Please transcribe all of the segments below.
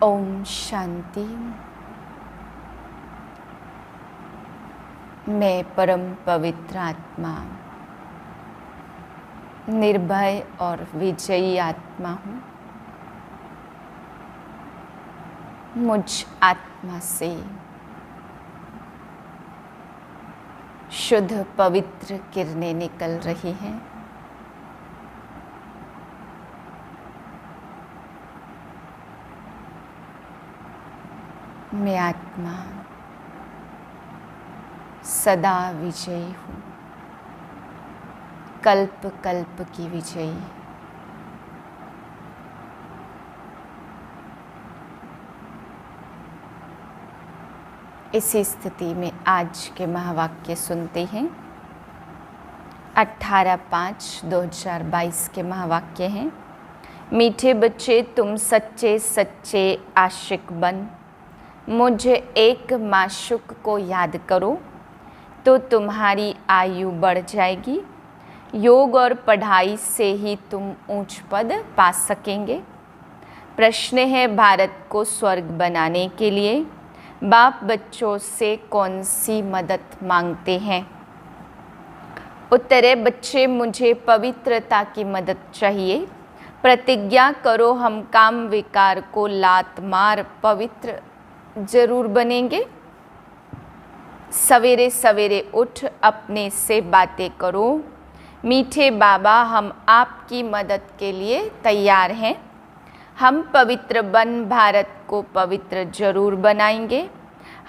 ओम शांति। मैं परम पवित्र आत्मा, निर्भय और विजयी आत्मा हूँ। मुझ आत्मा से शुद्ध पवित्र किरणें निकल रही हैं। मैं आत्मा सदा विजयी हूँ, कल्प कल्प की विजयी। इसी स्थिति में आज के महावाक्य सुनते हैं। 18/5/2022 के महावाक्य हैं। मीठे बच्चे, तुम सच्चे सच्चे आशिक बन मुझे एक माशूक को याद करो तो तुम्हारी आयु बढ़ जाएगी। योग और पढ़ाई से ही तुम ऊंच पद पा सकेंगे। प्रश्न है, भारत को स्वर्ग बनाने के लिए बाप बच्चों से कौन सी मदद मांगते हैं? उत्तर है, बच्चे मुझे पवित्रता की मदद चाहिए। प्रतिज्ञा करो हम काम विकार को लात मार पवित्र जरूर बनेंगे। सवेरे सवेरे उठ अपने से बातें करो। मीठे बाबा, हम आपकी मदद के लिए तैयार हैं। हम पवित्र बन भारत को पवित्र जरूर बनाएंगे।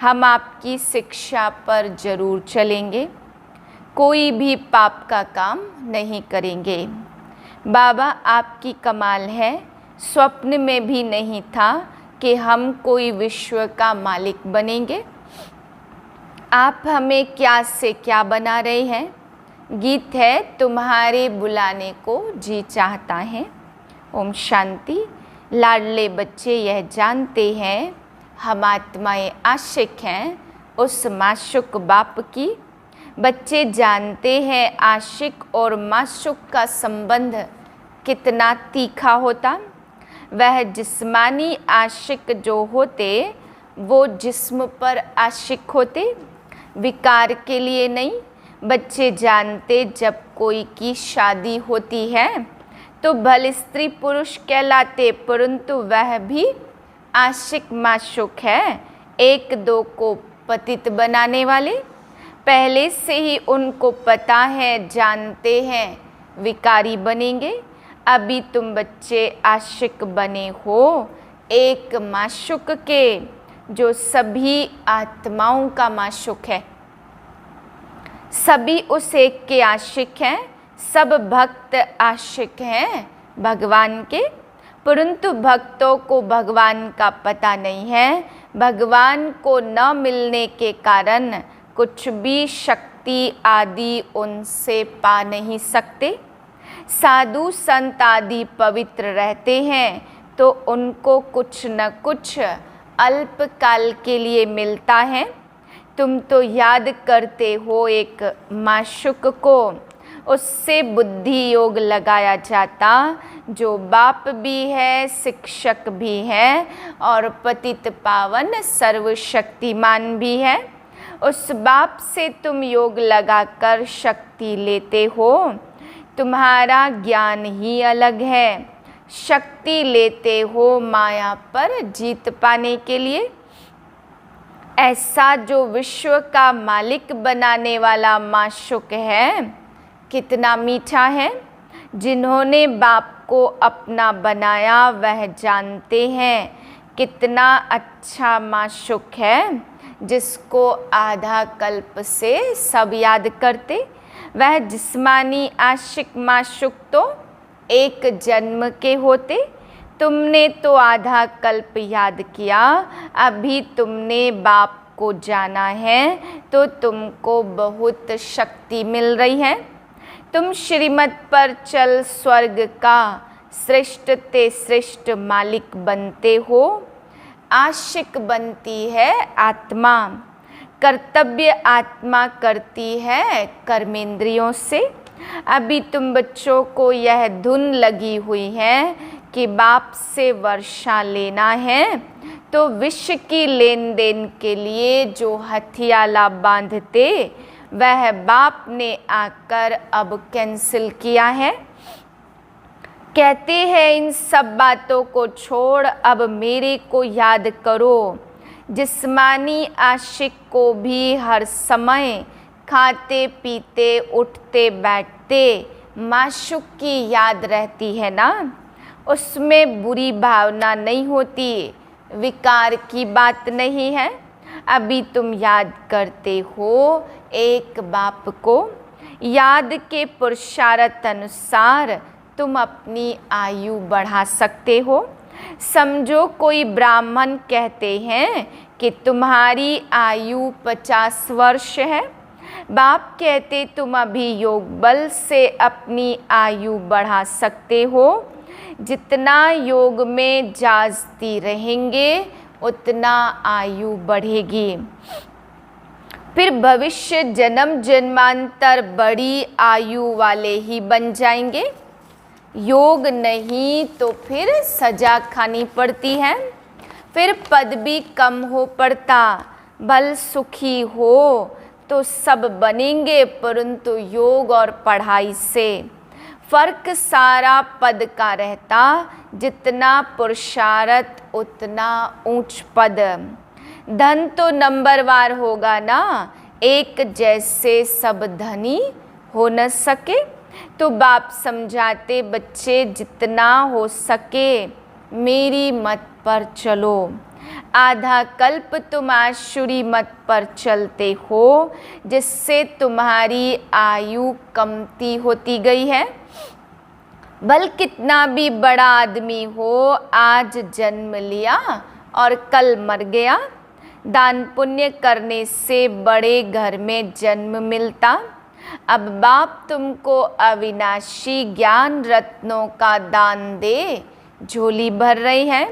हम आपकी शिक्षा पर जरूर चलेंगे। कोई भी पाप का काम नहीं करेंगे। बाबा, आपकी कमाल है। स्वप्न में भी नहीं था कि हम कोई विश्व का मालिक बनेंगे। आप हमें क्या से क्या बना रहे हैं। गीत है, तुम्हारे बुलाने को जी चाहता है। ओम शांति। लाडले बच्चे यह जानते हैं हम आत्माएं आशिक हैं उस माशूक बाप की। बच्चे जानते हैं आशिक और माशूक का संबंध कितना तीखा होता। वह जिस्मानी आशिक जो होते वो जिस्म पर आशिक होते, विकार के लिए नहीं। बच्चे जानते जब कोई की शादी होती है तो भले स्त्री पुरुष कहलाते, परंतु वह भी आशिक माशूक है, एक दो को पतित बनाने वाले। पहले से ही उनको पता है, जानते हैं विकारी बनेंगे। अभी तुम बच्चे आशिक बने हो एक माशूक के, जो सभी आत्माओं का माशूक है। सभी उस एक के आशिक हैं। सब भक्त आशिक हैं भगवान के, परंतु भक्तों को भगवान का पता नहीं है। भगवान को न मिलने के कारण कुछ भी शक्ति आदि उनसे पा नहीं सकते। साधु संत आदि पवित्र रहते हैं तो उनको कुछ न कुछ अल्पकाल के लिए मिलता है। तुम तो याद करते हो एक माशूक को, उससे बुद्धि योग लगाया जाता, जो बाप भी है, शिक्षक भी है और पतित पावन सर्वशक्तिमान भी है। उस बाप से तुम योग लगाकर शक्ति लेते हो। तुम्हारा ज्ञान ही अलग है। शक्ति लेते हो माया पर जीत पाने के लिए। ऐसा जो विश्व का मालिक बनाने वाला माशूक है कितना मीठा है। जिन्होंने बाप को अपना बनाया वह जानते हैं कितना अच्छा माशूक है, जिसको आधा कल्प से सब याद करते। वह जिस्मानी आशिक माशूक तो एक जन्म के होते। तुमने तो आधा कल्प याद किया, अभी तुमने बाप को जाना है तो तुमको बहुत शक्ति मिल रही है। तुम श्रीमत पर चल स्वर्ग का श्रेष्ठ ते श्रेष्ठ मालिक बनते हो। आशिक बनती है आत्मा, कर्तव्य आत्मा करती है कर्मेंद्रियों से। अभी तुम बच्चों को यह धुन लगी हुई है कि बाप से वर्षा लेना है तो विष की लेन देन के लिए जो हथियाला बांधते वह बाप ने आकर अब कैंसिल किया है। कहते हैं इन सब बातों को छोड़ अब मेरे को याद करो। जिस्मानी आशिक को भी हर समय खाते पीते उठते बैठते माशूक की याद रहती है ना, उसमें बुरी भावना नहीं होती, विकार की बात नहीं है। अभी तुम याद करते हो एक बाप को, याद के पुरुषार्थ अनुसार तुम अपनी आयु बढ़ा सकते हो। समझो कोई ब्राह्मण कहते हैं कि तुम्हारी आयु 50 वर्ष है, बाप कहते तुम अभी योग बल से अपनी आयु बढ़ा सकते हो। जितना योग में जागती रहेंगे उतना आयु बढ़ेगी। फिर भविष्य जन्म जन्मांतर बड़ी आयु वाले ही बन जाएंगे। योग नहीं तो फिर सजा खानी पड़ती है, फिर पद भी कम हो पड़ता। भल सुखी हो तो सब बनेंगे, परंतु योग और पढ़ाई से फर्क सारा पद का रहता। जितना पुरुषार्थ उतना ऊंच पद। धन तो नंबरवार होगा ना, एक जैसे सब धनी हो न सके। तो बाप समझाते बच्चे जितना हो सके मेरी मत पर चलो। आधा कल्प तुम आसुरी मत पर चलते हो, जिससे तुम्हारी आयु कमती होती गई है। भल कितना भी बड़ा आदमी हो, आज जन्म लिया और कल मर गया। दान पुण्य करने से बड़े घर में जन्म मिलता। अब बाप तुमको अविनाशी ज्ञान रत्नों का दान दे झोली भर रही है।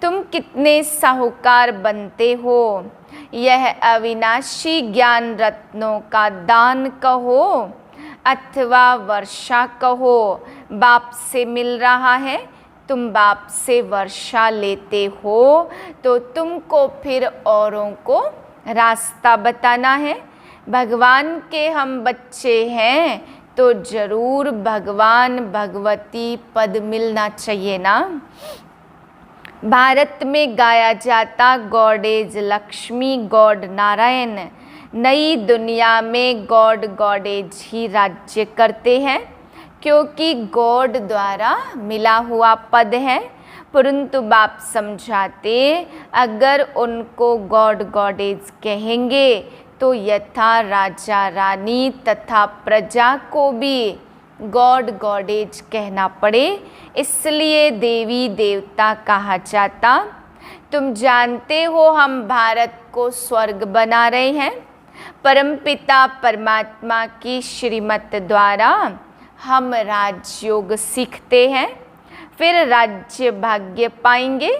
तुम कितने साहूकार बनते हो। यह अविनाशी ज्ञान रत्नों का दान कहो अथवा वर्षा कहो, बाप से मिल रहा है। तुम बाप से वर्षा लेते हो तो तुमको फिर औरों को रास्ता बताना है। भगवान के हम बच्चे हैं तो जरूर भगवान भगवती पद मिलना चाहिए ना। भारत में गाया जाता God is Lakshmi God Narayan. नई दुनिया में गॉड गॉडेज ही राज्य करते हैं, क्योंकि गॉड द्वारा मिला हुआ पद है। परंतु बाप समझाते अगर उनको गॉड गॉडेज कहेंगे तो यथा राजा रानी तथा प्रजा को भी गॉड गॉडेज कहना पड़े, इसलिए देवी देवता कहा जाता। तुम जानते हो हम भारत को स्वर्ग बना रहे हैं। परमपिता परमात्मा की श्रीमत द्वारा हम राजयोग सीखते हैं, फिर राज्य भाग्य पाएंगे।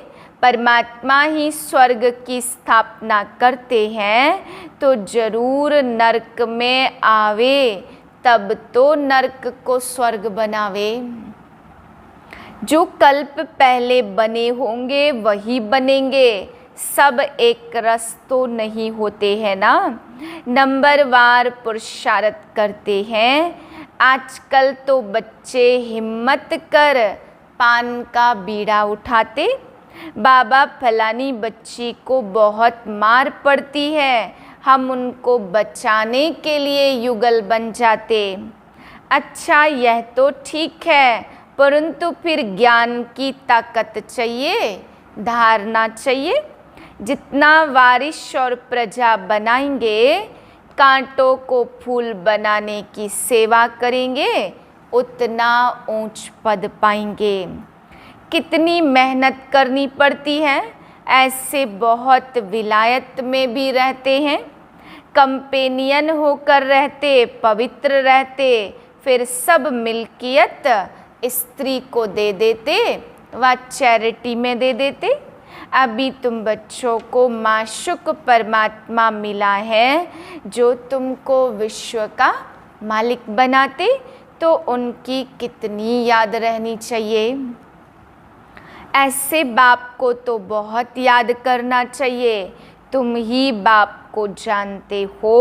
परमात्मा ही स्वर्ग की स्थापना करते हैं तो जरूर नरक में आवे, तब तो नरक को स्वर्ग बनावे। जो कल्प पहले बने होंगे वही बनेंगे, सब एक रस तो नहीं होते हैं ना। नंबरवार पुरुषार्थ करते हैं। आजकल तो बच्चे हिम्मत कर पान का बीड़ा उठाते। बाबा फलानी बच्ची को बहुत मार पड़ती है, हम उनको बचाने के लिए युगल बन जाते। अच्छा यह तो ठीक है, परंतु फिर ज्ञान की ताकत चाहिए, धारणा चाहिए। जितना वारिश और प्रजा बनाएंगे, कांटों को फूल बनाने की सेवा करेंगे, उतना ऊंच पद पाएंगे। कितनी मेहनत करनी पड़ती है। ऐसे बहुत विलायत में भी रहते हैं, कंपेनियन होकर रहते, पवित्र रहते, फिर सब मिल्कियत स्त्री को दे देते व चैरिटी में दे देते। अभी तुम बच्चों को माशुक परमात्मा मिला है जो तुमको विश्व का मालिक बनाते, तो उनकी कितनी याद रहनी चाहिए। ऐसे बाप को तो बहुत याद करना चाहिए। तुम ही बाप को जानते हो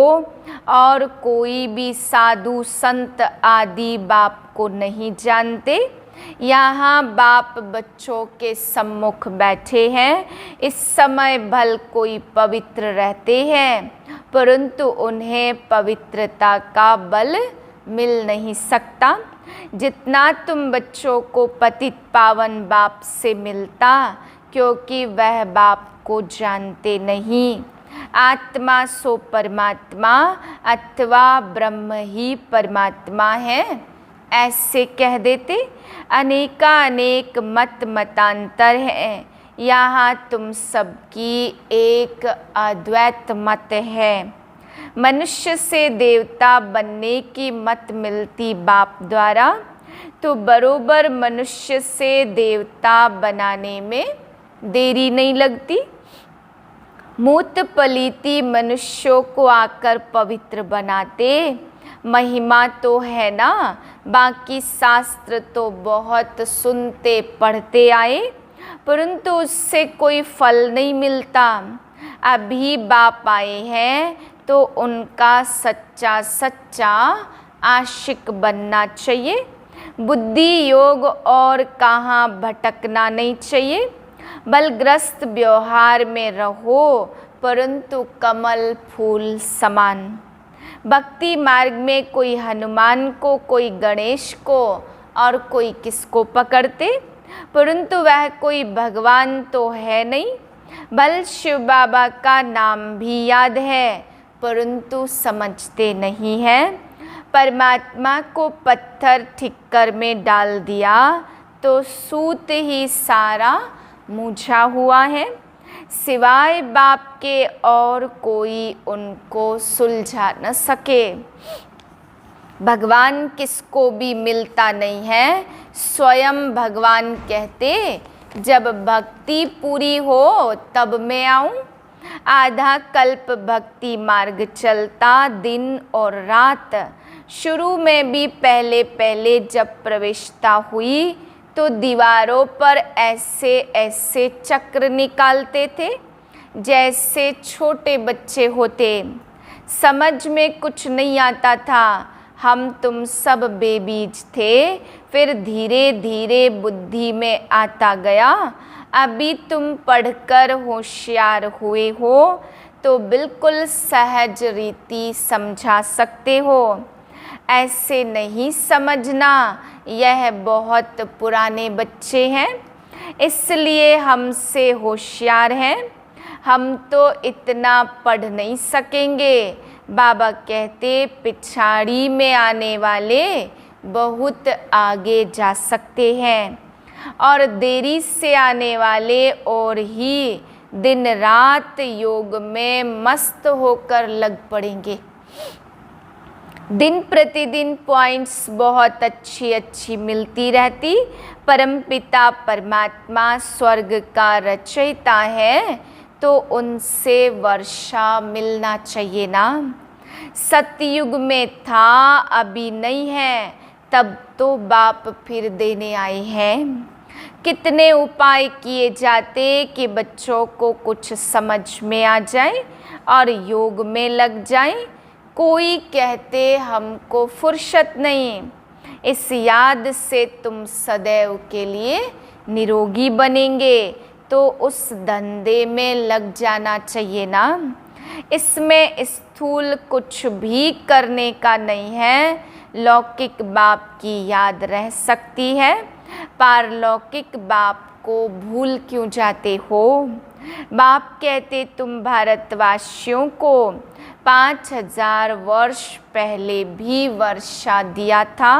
और कोई भी साधु संत आदि बाप को नहीं जानते। यहाँ बाप बच्चों के सम्मुख बैठे हैं। इस समय भल कोई पवित्र रहते हैं, परंतु उन्हें पवित्रता का बल मिल नहीं सकता जितना तुम बच्चों को पतित पावन बाप से मिलता, क्योंकि वह बाप को जानते नहीं। आत्मा सो परमात्मा अथवा ब्रह्म ही परमात्मा है ऐसे कह देते। अनेक मत मतांतर हैं, यहाँ तुम सबकी एक अद्वैत मत है। मनुष्य से देवता बनने की मत मिलती बाप द्वारा, तो बरोबर मनुष्य से देवता बनाने में देरी नहीं लगती। मूत पलीती मनुष्यों को आकर पवित्र बनाते। महिमा तो है ना, बाकी शास्त्र तो बहुत सुनते पढ़ते आए, परंतु उससे कोई फल नहीं मिलता। अभी बाप आए हैं तो उनका सच्चा सच्चा आशिक बनना चाहिए। बुद्धि योग और कहाँ भटकना नहीं चाहिए। बलग्रस्त व्यवहार में रहो, परंतु कमल फूल समान। भक्ति मार्ग में कोई हनुमान को, कोई गणेश को और कोई किसको पकड़ते, परंतु वह कोई भगवान तो है नहीं। बल शिव बाबा का नाम भी याद है, परंतु समझते नहीं हैं। परमात्मा को पत्थर ठिक्कर में डाल दिया तो सूत ही सारा मूझा हुआ है। सिवाय बाप के और कोई उनको सुलझा न सके। भगवान किसको भी मिलता नहीं है। स्वयं भगवान कहते, जब भक्ति पूरी हो तब मैं आऊं। आधा कल्प भक्ति मार्ग चलता दिन और रात। शुरू में भी पहले पहले जब प्रविष्टता हुई तो दीवारों पर ऐसे ऐसे चक्र निकालते थे जैसे छोटे बच्चे होते। समझ में कुछ नहीं आता था। हम तुम सब बेबीज थे, फिर धीरे धीरे बुद्धि में आता गया। अभी तुम पढ़कर होशियार हुए हो तो बिल्कुल सहज रीति समझा सकते हो। ऐसे नहीं समझना, यह बहुत पुराने बच्चे हैं, इसलिए हमसे होशियार हैं। हम तो इतना पढ़ नहीं सकेंगे। बाबा कहते, पिछाड़ी में आने वाले बहुत आगे जा सकते हैं और देरी से आने वाले और ही दिन रात योग में मस्त होकर लग पड़ेंगे। दिन प्रतिदिन पॉइंट्स बहुत अच्छी अच्छी मिलती रहती। परमपिता परमात्मा स्वर्ग का रचयिता है तो उनसे वर्षा मिलना चाहिए ना। सतयुग में था, अभी नहीं है, तब तो बाप फिर देने आए हैं। कितने उपाय किए जाते कि बच्चों को कुछ समझ में आ जाए और योग में लग जाए। कोई कहते हमको फुर्सत नहीं। इस याद से तुम सदैव के लिए निरोगी बनेंगे तो उस धंधे में लग जाना चाहिए ना। इसमें स्थूल कुछ भी करने का नहीं है। लौकिक बाप की याद रह सकती है, पारलौकिक बाप को भूल क्यों जाते हो। बाप कहते, तुम भारतवासियों को 5000 वर्ष पहले भी वर्षा दिया था।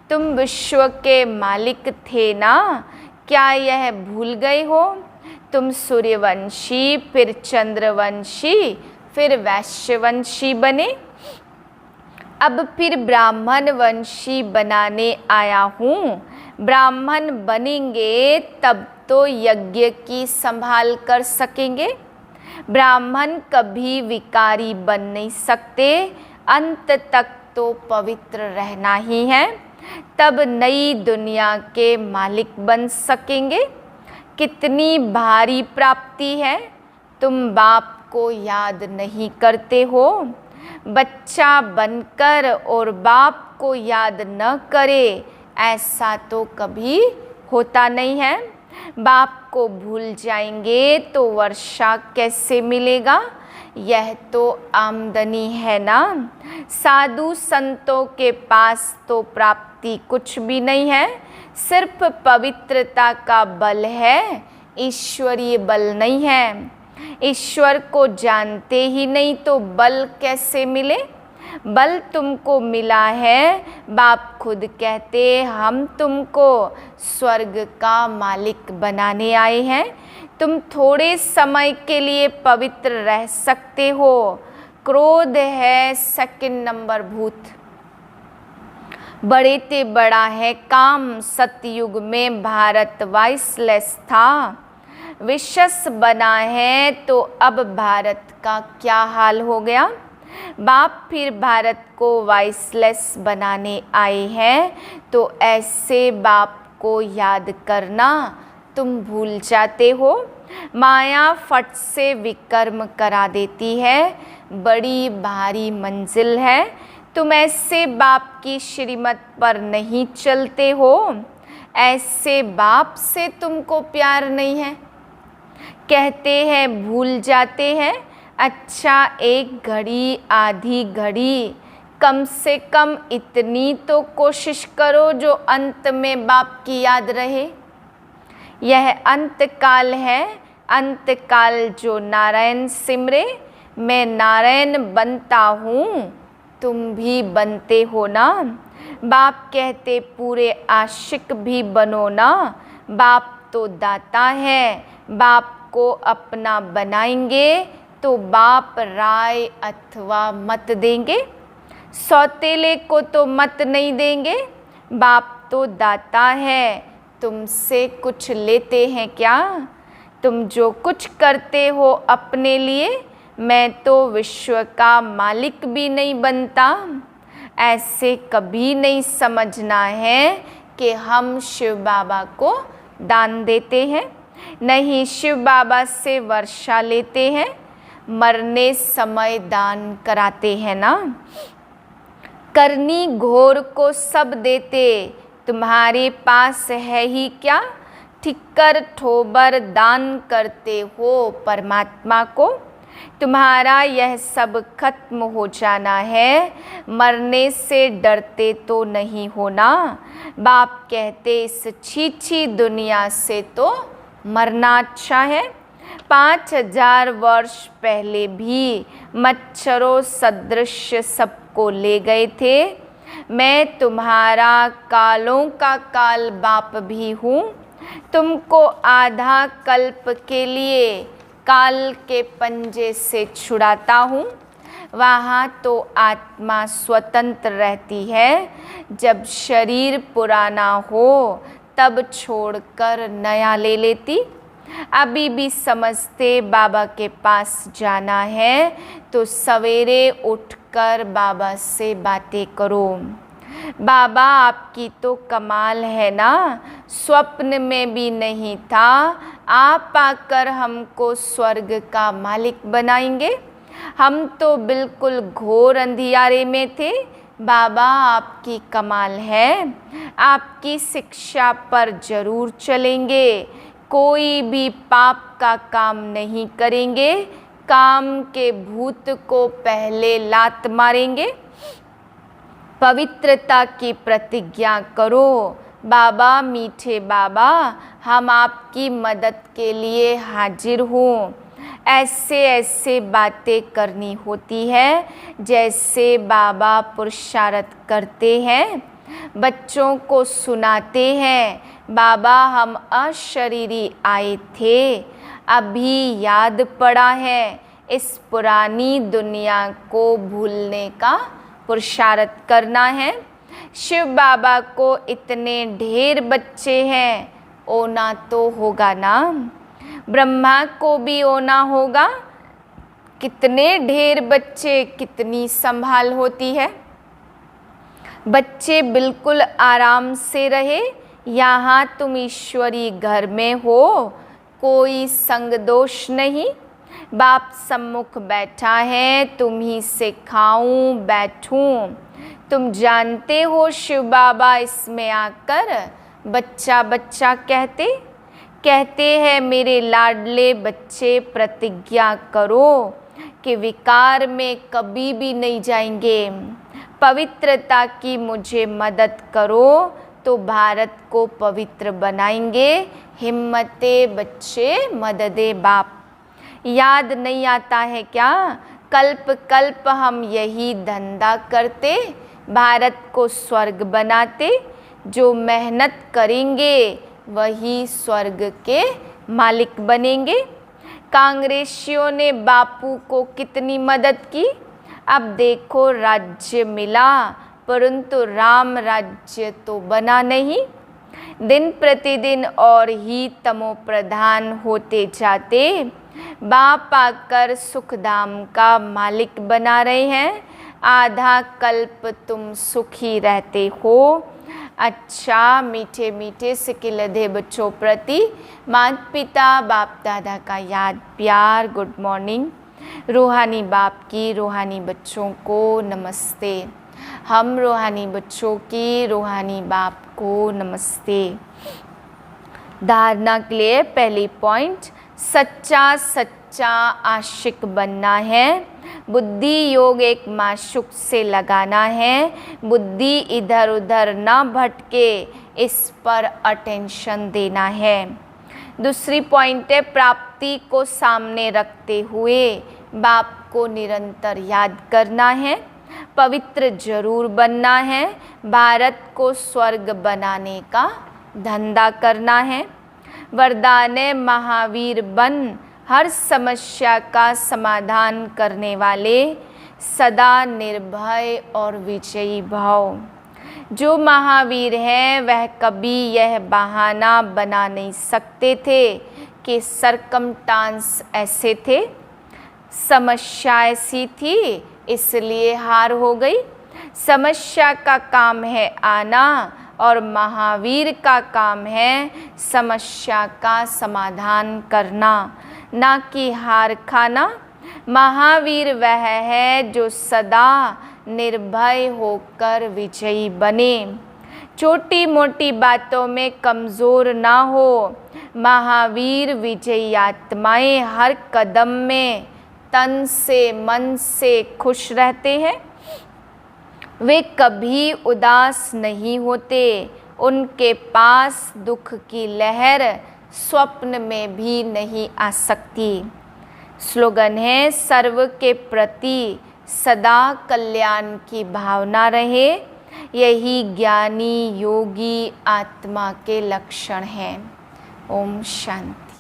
तुम विश्व के मालिक थे ना, क्या यह भूल गए हो। तुम सूर्यवंशी, फिर चंद्रवंशी, फिर वैश्यवंशी बने। अब फिर ब्राह्मण वंशी बनाने आया हूँ। ब्राह्मण बनेंगे तब तो यज्ञ की संभाल कर सकेंगे। ब्राह्मण कभी विकारी बन नहीं सकते। अंत तक तो पवित्र रहना ही है, तब नई दुनिया के मालिक बन सकेंगे। कितनी भारी प्राप्ति है, तुम बाप को याद नहीं करते हो। बच्चा बनकर और बाप को याद न करे, ऐसा तो कभी होता नहीं है। बाप को भूल जाएंगे तो वर्षा कैसे मिलेगा, यह तो आमदनी है ना। साधु संतों के पास तो प्राप्ति कुछ भी नहीं है, सिर्फ पवित्रता का बल है, ईश्वरीय बल नहीं है। ईश्वर को जानते ही नहीं तो बल कैसे मिले। बल तुमको मिला है, बाप खुद कहते हम तुमको स्वर्ग का मालिक बनाने आए हैं। तुम थोड़े समय के लिए पवित्र रह सकते हो। क्रोध है सेकंड नंबर भूत, बड़े ते बड़ा है काम। सतयुग में भारत वाइसलेस था, विशस बना है तो अब भारत का क्या हाल हो गया। बाप फिर भारत को वाइसलेस बनाने आए हैं, तो ऐसे बाप को याद करना तुम भूल जाते हो। माया फट से विकर्म करा देती है, बड़ी भारी मंजिल है। तुम ऐसे बाप की श्रीमत पर नहीं चलते हो, ऐसे बाप से तुमको प्यार नहीं है। कहते हैं भूल जाते हैं, अच्छा एक घड़ी आधी घड़ी, कम से कम इतनी तो कोशिश करो जो अंत में बाप की याद रहे। यह अंत काल है, अंत काल जो नारायण सिमरे। मैं नारायण बनता हूँ, तुम भी बनते हो ना। बाप कहते पूरे आशिक भी बनो ना। बाप तो दाता है, बाप को अपना बनाएंगे तो बाप राय अथवा मत देंगे। सौतेले को तो मत नहीं देंगे, बाप तो दाता है, तुमसे कुछ लेते हैं क्या। तुम जो कुछ करते हो अपने लिए, मैं तो विश्व का मालिक भी नहीं बनता। ऐसे कभी नहीं समझना है कि हम शिव बाबा को दान देते हैं, नहीं शिव बाबा से वर्षा लेते हैं, मरने समय दान कराते हैं ना। करनी घोर को सब देते, तुम्हारे पास है ही क्या। ठिक्कर ठोबर दान करते हो परमात्मा को, तुम्हारा यह सब खत्म हो जाना है। मरने से डरते तो नहीं होना। बाप कहते इस छीछी दुनिया से तो मरना अच्छा है। 5000 वर्ष पहले भी मच्छरों सदृश सबको ले गए थे। मैं तुम्हारा कालों का काल बाप भी हूँ। तुमको आधा कल्प के लिए काल के पंजे से छुड़ाता हूँ। वहाँ तो आत्मा स्वतंत्र रहती है, जब शरीर पुराना हो तब छोड़कर नया ले लेती। अभी भी समझते बाबा के पास जाना है तो सवेरे उठकर बाबा से बातें करो। बाबा आपकी तो कमाल है ना, स्वप्न में भी नहीं था आप आकर हमको स्वर्ग का मालिक बनाएंगे। हम तो बिल्कुल घोर अंधियारे में थे। बाबा आपकी कमाल है, आपकी शिक्षा पर जरूर चलेंगे। कोई भी पाप का काम नहीं करेंगे, काम के भूत को पहले लात मारेंगे। पवित्रता की प्रतिज्ञा करो। बाबा मीठे बाबा, हम आपकी मदद के लिए हाजिर हूँ। ऐसे ऐसे बातें करनी होती है जैसे बाबा पुरुषार्थ करते हैं, बच्चों को सुनाते हैं। बाबा हम अशरीरी आए थे, अभी याद पड़ा है। इस पुरानी दुनिया को भूलने का पुरुषार्थ करना है। शिव बाबा को इतने ढेर बच्चे हैं, ओना तो होगा ना। ब्रह्मा को भी ओना होगा। कितने ढेर बच्चे, कितनी संभाल होती है। बच्चे बिल्कुल आराम से रहे। यहाँ तुम ईश्वरी घर में हो कोई संग दोष नहीं। बाप सम्मुख बैठा है, तुम ही से खाऊं बैठूं। तुम जानते हो शिव बाबा इसमें आकर बच्चा बच्चा कहते हैं मेरे लाडले बच्चे, प्रतिज्ञा करो कि विकार में कभी भी नहीं जाएंगे। पवित्रता की मुझे मदद करो तो भारत को पवित्र बनाएंगे। हिम्मते बच्चे मददे बाप। याद नहीं आता है क्या, कल्प कल्प हम यही धंधा करते, भारत को स्वर्ग बनाते। जो मेहनत करेंगे वही स्वर्ग के मालिक बनेंगे। कांग्रेसियों ने बापू को कितनी मदद की, अब देखो राज्य मिला परंतु राम राज्य तो बना नहीं। दिन प्रतिदिन और ही तमो प्रधान होते जाते, बाप आकर सुखधाम का मालिक बना रहे हैं। आधा कल्प तुम सुखी रहते हो। अच्छा मीठे मीठे सिकिलधे बच्चों प्रति माता पिता बाप दादा का याद प्यार, गुड मॉर्निंग। रूहानी बाप की रूहानी बच्चों को नमस्ते। हम रूहानी बच्चों की रूहानी बाप को नमस्ते। धारणा के लिए पहली पॉइंट, सच्चा आशिक बनना है। बुद्धि योग एक माशूक से लगाना है। बुद्धि इधर उधर ना भटके, इस पर अटेंशन देना है। दूसरी पॉइंट है, प्राप्ति को सामने रखते हुए बाप को निरंतर याद करना है। पवित्र जरूर बनना है। भारत को स्वर्ग बनाने का धंधा करना है। वरदान है, महावीर बन हर समस्या का समाधान करने वाले, सदा निर्भय और विजयी भाव। जो महावीर हैं वह कभी यह बहाना बना नहीं सकते थे कि सरकमस्टांस ऐसे थे, समस्या ऐसी थी इसलिए हार हो गई। समस्या का काम है आना और महावीर का काम है समस्या का समाधान करना, ना कि हार खाना। महावीर वह है जो सदा निर्भय होकर विजयी बने, छोटी मोटी बातों में कमज़ोर ना हो। महावीर विजयी आत्माएं हर कदम में तन से मन से खुश रहते हैं। वे कभी उदास नहीं होते। उनके पास दुख की लहर स्वप्न में भी नहीं आ सकती। स्लोगन है, सर्व के प्रति सदा कल्याण की भावना रहे, यही ज्ञानी योगी आत्मा के लक्षण हैं। ओम शांति।